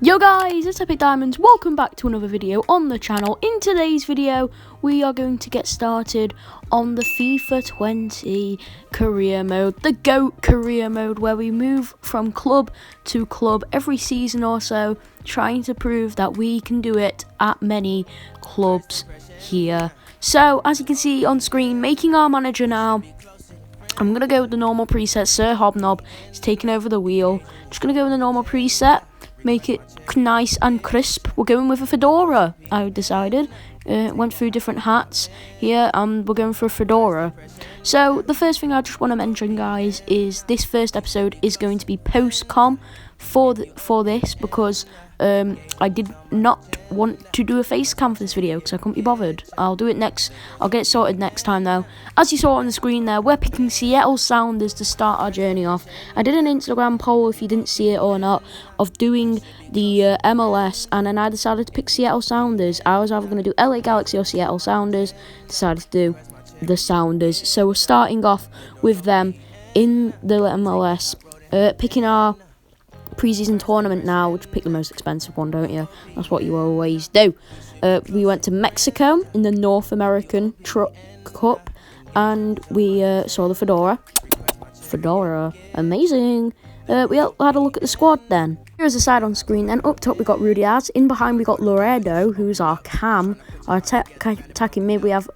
Yo guys, it's Epic Diamonds. Welcome back to another video on the channel. In today's video, we are going to get started on the FIFA 20 career mode, the GOAT career mode, where we move from club to club every season or so, trying to prove that we can do it at many clubs here. So, as you can see on screen, making our manager now. I'm going to go with the normal preset. Sir Hobnob is taking over the wheel. Just going to go with the normal preset. Make it nice and crisp. We're going with a fedora, I decided. Went through different hats here, and we're going for a fedora. So, the first thing I just want to mention, guys, is this first episode is going to be post-com for this, because I did not want to do a face cam for this video because I couldn't be bothered. I'll do it next. I'll get it sorted next time though. As you saw on the screen there, we're picking Seattle Sounders to start our journey off. I did an Instagram poll, if you didn't see it or not, of doing the MLS, and then I decided to pick Seattle Sounders. I was either going to do LA Galaxy or Seattle Sounders. Decided to do the Sounders. So we're starting off with them in the MLS, picking our pre-season tournament now, which pick the most expensive one, don't you? That's what you always do. We went to Mexico in the North American Truck Cup, and we saw the fedora, amazing. We had a look at the squad then. Here's the side on screen. Then up top we got Rudiaz, in behind we got Laredo, who's our cam. Our attacking mid we have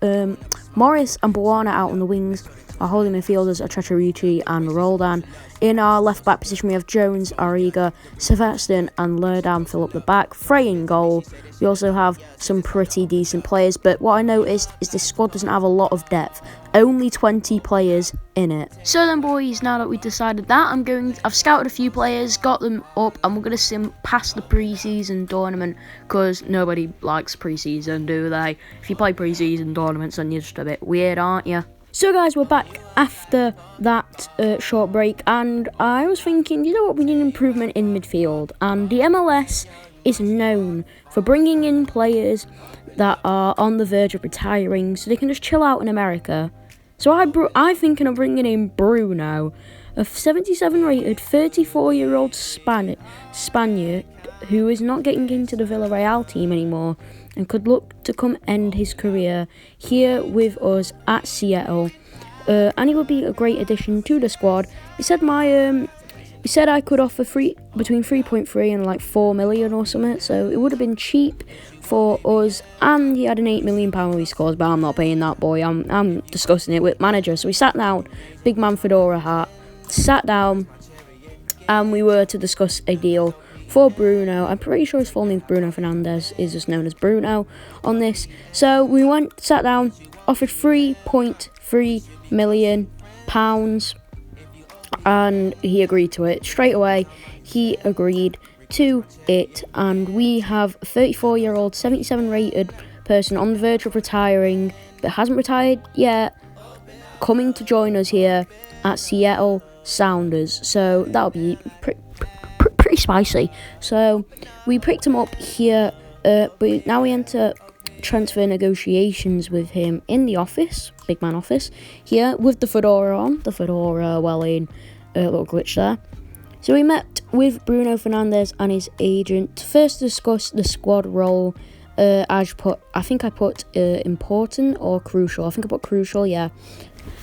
Morris and Buana out on the wings. Our holding midfielders are Chacharichi and Roldan. In our left back position we have Jones, Arriga, Sebastian and Lerdam fill up the back. Frey in goal. We also have some pretty decent players, but what I noticed is this squad doesn't have a lot of depth. Only 20 players in it. So then, boys, now that we've decided that, I've scouted a few players, got them up, and we're going to see them past the pre-season tournament, because nobody likes pre-season, do they? If you play pre-season tournaments, then you're just a bit weird, aren't you? So guys, we're back after that short break, and I was thinking, you know what, we need an improvement in midfield, and the MLS is known for bringing in players that are on the verge of retiring so they can just chill out in America. So I'm thinking of bringing in Bruno, a 77 rated 34-year-old Spaniard who is not getting into the Villarreal team anymore and could look to come end his career here with us at Seattle. And he would be a great addition to the squad. He said I could offer between 3.3 and like 4 million or something, so it would have been cheap for us. And he had an £8 million release clause, but I'm not paying that, boy. I'm discussing it with manager. So we sat down, big man fedora hat, sat down, and we were to discuss a deal for Bruno. I'm pretty sure his full name is Bruno Fernandes, is just known as Bruno on this. So we sat down, offered £3.3 million, and he agreed to it straight away. He agreed to it, and we have a 34-year-old 77 rated person on the verge of retiring but hasn't retired yet, coming to join us here at Seattle Sounders. So that'll be pretty spicy. So we picked him up here, but now we enter transfer negotiations with him in the office, big man office here, with the fedora on. The fedora, well, in a little glitch there. So we met with Bruno Fernandes and his agent, first to discuss the squad role. I think I put important or crucial. I think I put crucial, yeah.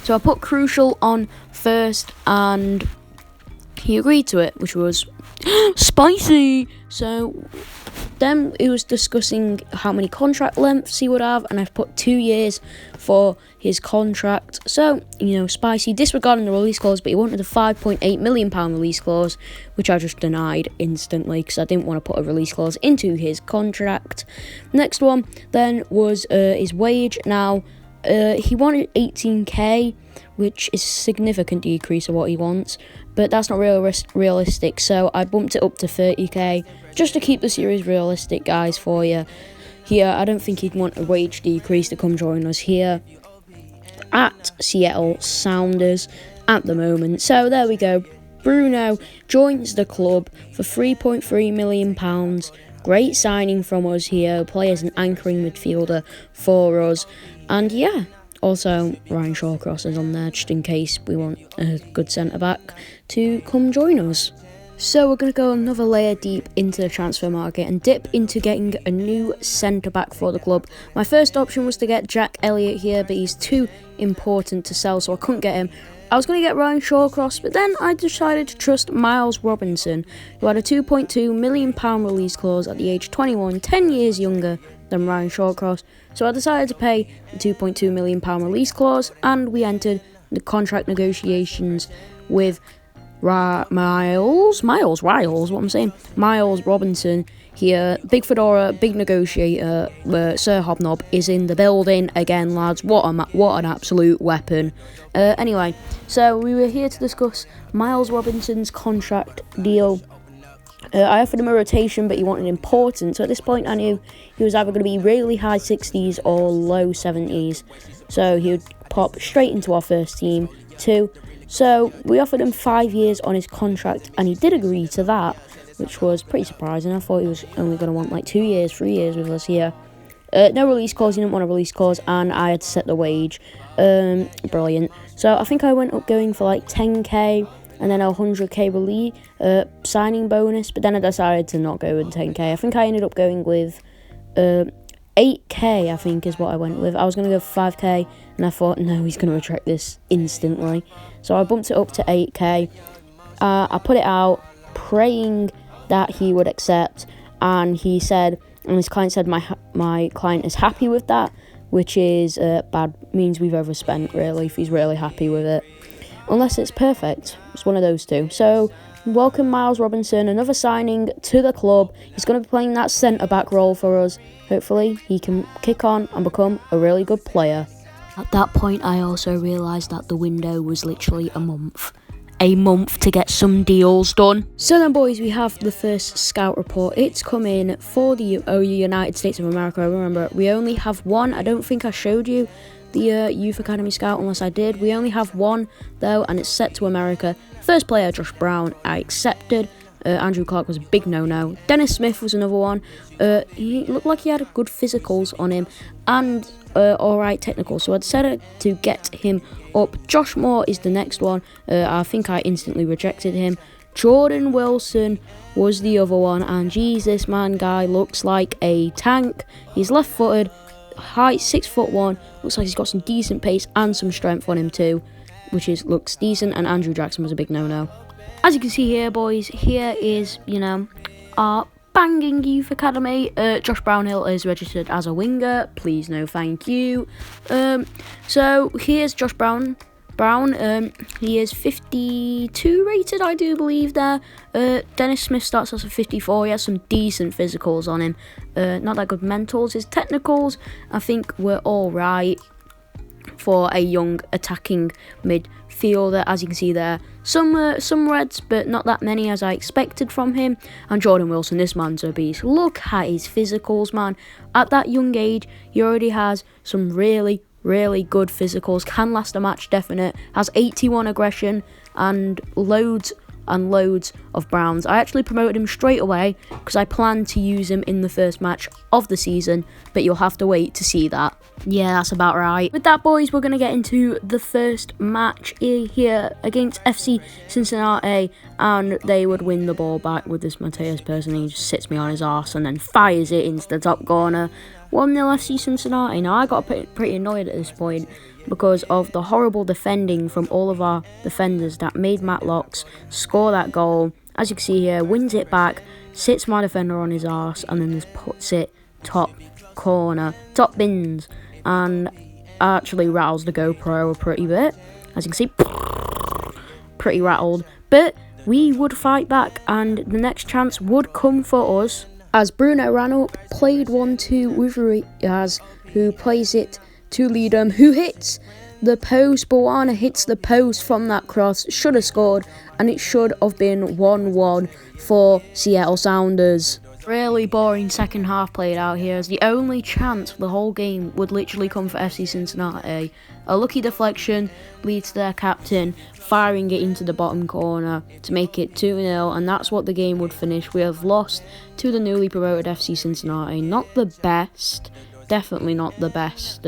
So I put crucial on first, and he agreed to it, which was spicy. So then it was discussing how many contract lengths he would have, and I've put 2 years for his contract. So, you know, spicy, disregarding the release clause, but he wanted a £5.8 million release clause, which I just denied instantly because I didn't want to put a release clause into his contract. Next one then was his wage. Now, he wanted 18k, which is a significant decrease of what he wants, but that's not realistic, so I bumped it up to 30k, just to keep the series realistic, guys, for you. Here, I don't think he'd want a wage decrease to come join us here at Seattle Sounders at the moment. So there we go. Bruno joins the club for £3.3 million. Great signing from us here. Play as an anchoring midfielder for us. And yeah, Also, Ryan Shawcross is on there just in case we want a good centre-back to come join us. So we're going to go another layer deep into the transfer market and dip into getting a new centre-back for the club. My first option was to get Jack Elliott here, but he's too important to sell, so I couldn't get him. I was going to get Ryan Shawcross, but then I decided to trust Miles Robinson, who had a £2.2 million release clause at the age 21, 10 years younger than Ryan Shawcross. So I decided to pay the £2.2 million release clause, and we entered the contract negotiations with Miles Robinson here. Big Fedora, big negotiator. Sir Hobnob is in the building again, lads. What an absolute weapon. Anyway, so we were here to discuss Miles Robinson's contract deal. I offered him a rotation, but he wanted important. So at this point, I knew he was either going to be really high 60s or low 70s. So he would pop straight into our first team too. So we offered him 5 years on his contract, and he did agree to that, which was pretty surprising. I thought he was only going to want like 2 years, 3 years with us here. No release clause, he didn't want a release clause, and I had to set the wage. Brilliant. So I think I went up going for like 10k and then a 100k release signing bonus, but then I decided to not go with 10k. I think I ended up going with 8k, I think is what I went with. I was going to go for 5k, and I thought, no, he's going to retract this instantly. So I bumped it up to 8k. I put it out, praying that he would accept, and he said, and his client said, my client is happy with that, which is bad, means we've overspent, really, if he's really happy with it. Unless it's perfect. It's one of those two. So, welcome Miles Robinson, another signing to the club. He's going to be playing that centre-back role for us. Hopefully, he can kick on and become a really good player. At that point, I also realised that the window was literally a month. A month to get some deals done. So then, boys, we have the first scout report. It's come in for the United States of America. Remember, we only have one. I don't think I showed you the Youth Academy Scout, unless I did. We only have one, though, and it's set to America. First player, Josh Brown, I accepted. Andrew Clark was a big no-no. Dennis Smith was another one. He looked like he had good physicals on him and alright technical, so I decided to get him up. Josh Moore is the next one. I think I instantly rejected him. Jordan Wilson was the other one, and Jesus, man, guy looks like a tank. He's left-footed, height 6'1", looks like he's got some decent pace and some strength on him too, which looks decent. And Andrew Jackson was a big no-no. As you can see here, boys, here is, our banging youth academy. Josh Brownhill is registered as a winger. Please, no, thank you. So here's Josh Brown. He is 52 rated, I do believe there. Dennis Smith starts as a 54. He has some decent physicals on him. Not that good mentals. His technicals, I think, were all right for a young attacking midfielder. As you can see there, some reds, but not that many as I expected from him. And Jordan Wilson, this man's a beast. Look at his physicals, man. At that young age, he already has some really good physicals. Can last a match, definite. Has 81 aggression and loads of browns. I actually promoted him straight away because I plan to use him in the first match of the season, but you'll have to wait to see that. Yeah, that's about right. With that, boys, we're going to get into the first match here against FC Cincinnati, and they would win the ball back with this Mateus person. He just sits me on his arse and then fires it into the top corner. 1-0 FC Cincinnati. Now, I got pretty annoyed at this point because of the horrible defending from all of our defenders that made Matt Locks score that goal. As you can see here, wins it back, sits my defender on his arse, and then just puts it top corner, top bins, and actually rattles the GoPro a pretty bit. As you can see, pretty rattled. But we would fight back, and the next chance would come for us as Bruno ran up, played 1-2 with Riaz, who plays it to Leadham, who hits the post. Bawana hits the post from that cross, should have scored, and it should have been 1-1 for Seattle Sounders. Really boring second half played out here, as the only chance for the whole game would literally come for FC Cincinnati. A lucky deflection leads to their captain firing it into the bottom corner to make it 2-0, and that's what the game would finish. We have lost to the newly promoted FC Cincinnati. Not the best, definitely not the best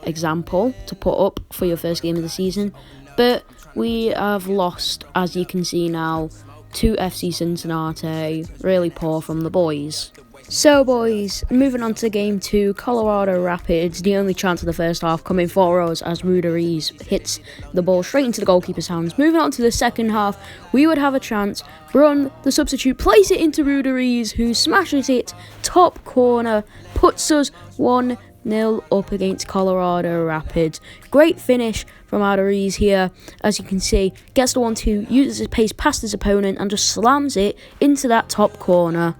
example to put up for your first game of the season, but we have lost, as you can see now, to FC Cincinnati. Really poor from the boys. So boys, moving on to game 2, Colorado Rapids. The only chance of the first half coming for us as Ruderies hits the ball straight into the goalkeeper's hands. Moving on to the second half, we would have a chance. Brun, the substitute, plays it into Ruderies, who smashes it top corner, puts us 1-0 up against Colorado Rapids. Great finish from Ruderies here, as you can see. Gets the 1-2, uses his pace past his opponent and just slams it into that top corner.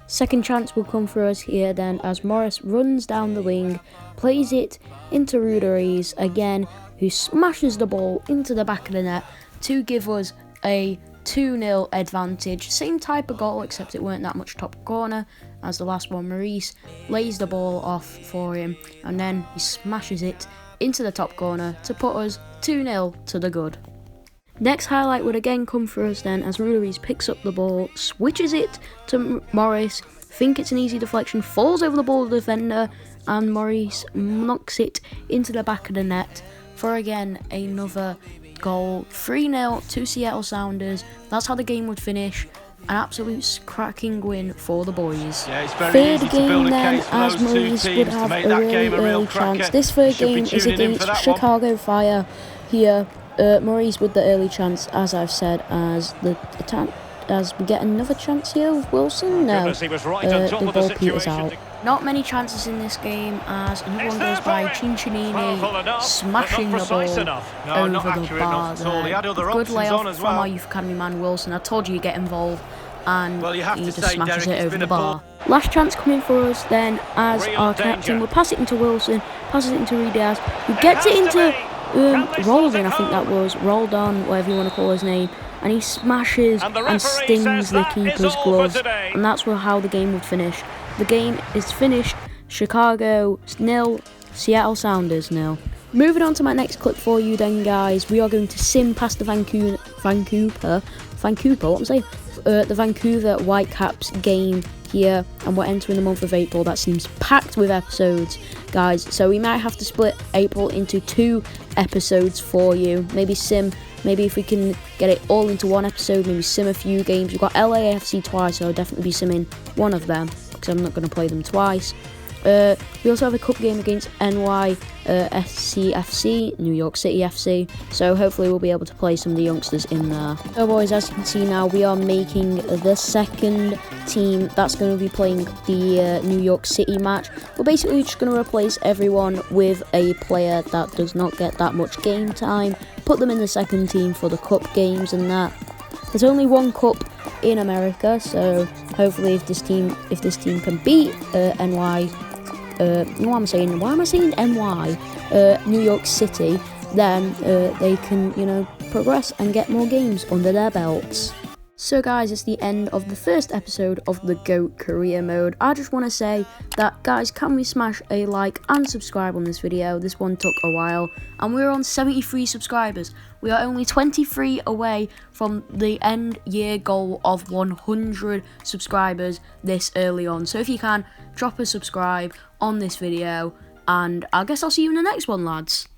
Second chance will come for us here then as Morris runs down the wing, plays it into Ruderies again, who smashes the ball into the back of the net to give us a 2-0 advantage. Same type of goal, except it weren't that much top corner as the last one. Maurice lays the ball off for him and then he smashes it into the top corner to put us 2-0 to the good. Next highlight would again come for us then as Ruderies picks up the ball, switches it to Morris, think it's an easy deflection, falls over the ball defender, and Morris knocks it into the back of the net for again another goal. 3-0 to Seattle Sounders. That's how the game would finish. An absolute cracking win for the boys. Yeah, it's very third easy to game build a then case for as those two Maurice would teams to have make a that really game a real early cracker. chance. This third Should be game is tuning in against for that one. Chicago Fire here. Maurice with the early chance, as I've said, as we get another chance here with Wilson. No, the ball peters out. Not many chances in this game as another one goes by. Cincinnati smashing the ball over the bar there. Good layoff from our youth academy man Wilson. I told you get involved, and he just smashes it over the bar. Last chance coming for us then as our captain will pass it into Wilson, passes it into Diaz, who gets it into Roldan, I think that was, Roldan, whatever you want to call his name, and he smashes and stings the keeper's gloves, and that's how the game would finish. The game is finished, Chicago 0, Seattle Sounders 0. Moving on to my next clip for you then guys, we are going to sim past the Vancouver, what I'm saying, the Vancouver Whitecaps game here, and we're entering the month of April. That seems packed with episodes, guys, so we might have to split April into 2 episodes for you. Maybe if we can get it all into one episode, maybe sim a few games. We've got LAFC twice, so I'll definitely be simming one of them because I'm not going to play them twice. We also have a cup game against NYSCFC, New York City FC, so hopefully we'll be able to play some of the youngsters in there. So boys, as you can see now, we are making the second team that's going to be playing the New York City match. We're basically just going to replace everyone with a player that does not get that much game time, put them in the second team for the cup games and that. There's only one cup in America, so hopefully if this team can beat NY, why am I saying NY? New York City, then they can, progress and get more games under their belts. So guys, it's the end of the first episode of the GOAT Career Mode. I just want to say that, guys, can we smash a like and subscribe on this video? This one took a while, and we're on 73 subscribers. We are only 23 away from the end year goal of 100 subscribers this early on. So if you can, drop a subscribe on this video, and I guess I'll see you in the next one, lads.